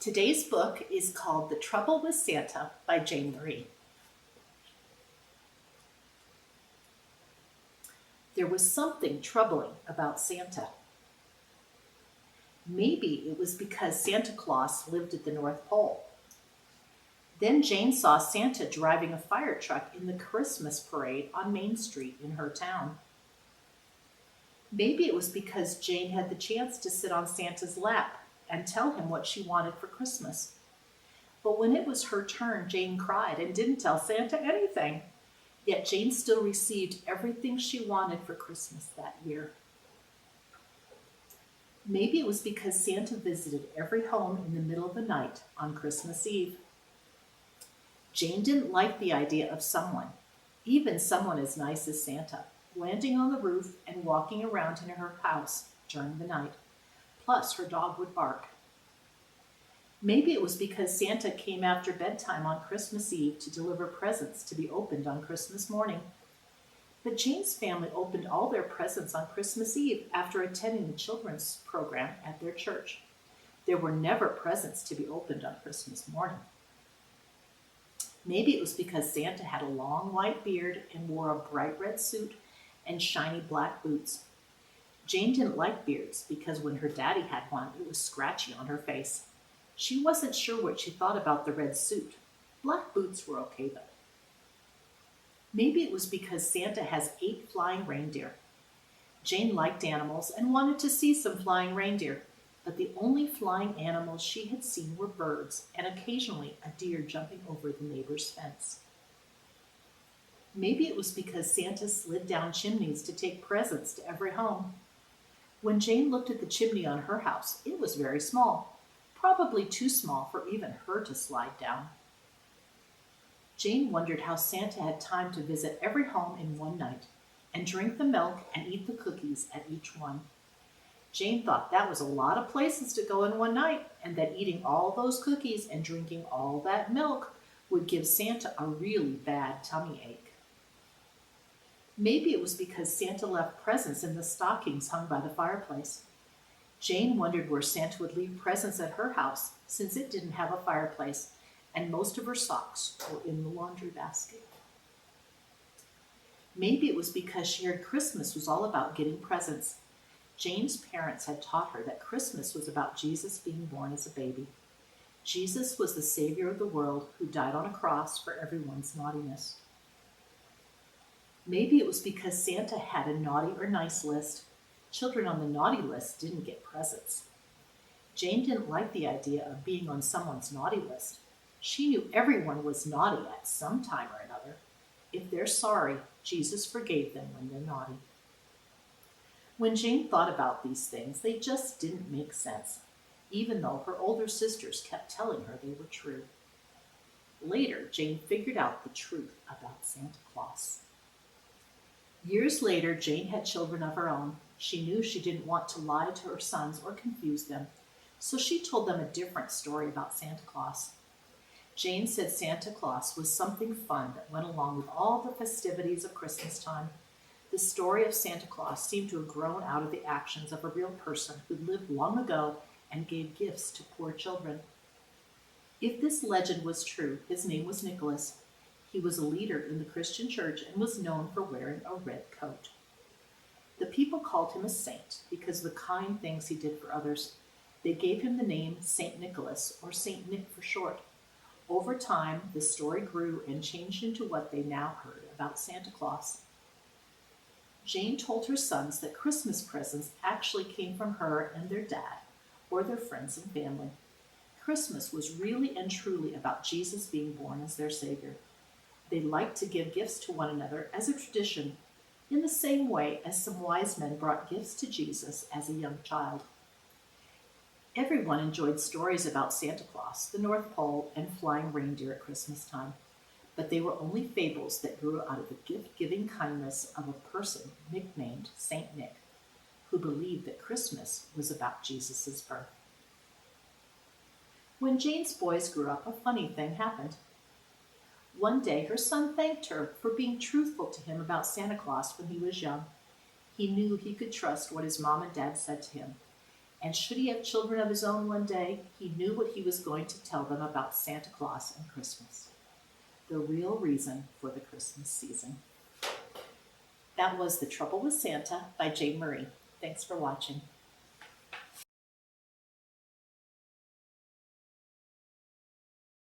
Today's book is called The Trouble with Santa by Jane Marie. There was something troubling about Santa. Maybe it was because Santa Claus lived at the North Pole. Then Jane saw Santa driving a fire truck in the Christmas parade on Main Street in her town. Maybe it was because Jane had the chance to sit on Santa's lap and tell him what she wanted for Christmas. But when it was her turn, Jane cried and didn't tell Santa anything. Yet Jane still received everything she wanted for Christmas that year. Maybe it was because Santa visited every home in the middle of the night on Christmas Eve. Jane didn't like the idea of someone, even someone as nice as Santa, landing on the roof and walking around in her house during the night. Plus, her dog would bark. Maybe it was because Santa came after bedtime on Christmas Eve to deliver presents to be opened on Christmas morning. But Jane's family opened all their presents on Christmas Eve after attending the children's program at their church. There were never presents to be opened on Christmas morning. Maybe it was because Santa had a long white beard and wore a bright red suit and shiny black boots. Jane didn't like beards because when her daddy had one, it was scratchy on her face. She wasn't sure what she thought about the red suit. Black boots were okay though. Maybe it was because Santa has 8 flying reindeer. Jane liked animals and wanted to see some flying reindeer, but the only flying animals she had seen were birds and occasionally a deer jumping over the neighbor's fence. Maybe it was because Santa slid down chimneys to take presents to every home. When Jane looked at the chimney on her house, it was very small, probably too small for even her to slide down. Jane wondered how Santa had time to visit every home in one night and drink the milk and eat the cookies at each one. Jane thought that was a lot of places to go in one night and that eating all those cookies and drinking all that milk would give Santa a really bad tummy ache. Maybe it was because Santa left presents in the stockings hung by the fireplace. Jane wondered where Santa would leave presents at her house since it didn't have a fireplace and most of her socks were in the laundry basket. Maybe it was because she heard Christmas was all about getting presents. Jane's parents had taught her that Christmas was about Jesus being born as a baby. Jesus was the Savior of the world who died on a cross for everyone's naughtiness. Maybe it was because Santa had a naughty or nice list. Children on the naughty list didn't get presents. Jane didn't like the idea of being on someone's naughty list. She knew everyone was naughty at some time or another. If they're sorry, Jesus forgave them when they're naughty. When Jane thought about these things, they just didn't make sense, even though her older sisters kept telling her they were true. Later, Jane figured out the truth about Santa Claus. Years later, Jane had children of her own. She knew she didn't want to lie to her sons or confuse them, so she told them a different story about Santa Claus. Jane said Santa Claus was something fun that went along with all the festivities of Christmas time. The story of Santa Claus seemed to have grown out of the actions of a real person who lived long ago and gave gifts to poor children. If this legend was true, his name was Nicholas. He was a leader in the Christian church and was known for wearing a red coat. The people called him a saint because of the kind things he did for others. They gave him the name Saint Nicholas, or Saint Nick for short. Over time, the story grew and changed into what they now heard about Santa Claus. Jane told her sons that Christmas presents actually came from her and their dad, or their friends and family. Christmas was really and truly about Jesus being born as their Savior. They liked to give gifts to one another as a tradition, in the same way as some wise men brought gifts to Jesus as a young child. Everyone enjoyed stories about Santa Claus, the North Pole, and flying reindeer at Christmas time, but they were only fables that grew out of the gift-giving kindness of a person nicknamed Saint Nick, who believed that Christmas was about Jesus' birth. When Jane's boys grew up, a funny thing happened. One day, her son thanked her for being truthful to him about Santa Claus when he was young. He knew he could trust what his mom and dad said to him. And should he have children of his own one day, he knew what he was going to tell them about Santa Claus and Christmas, the real reason for the Christmas season. That was The Trouble with Santa by Jane Marie. Thanks for watching.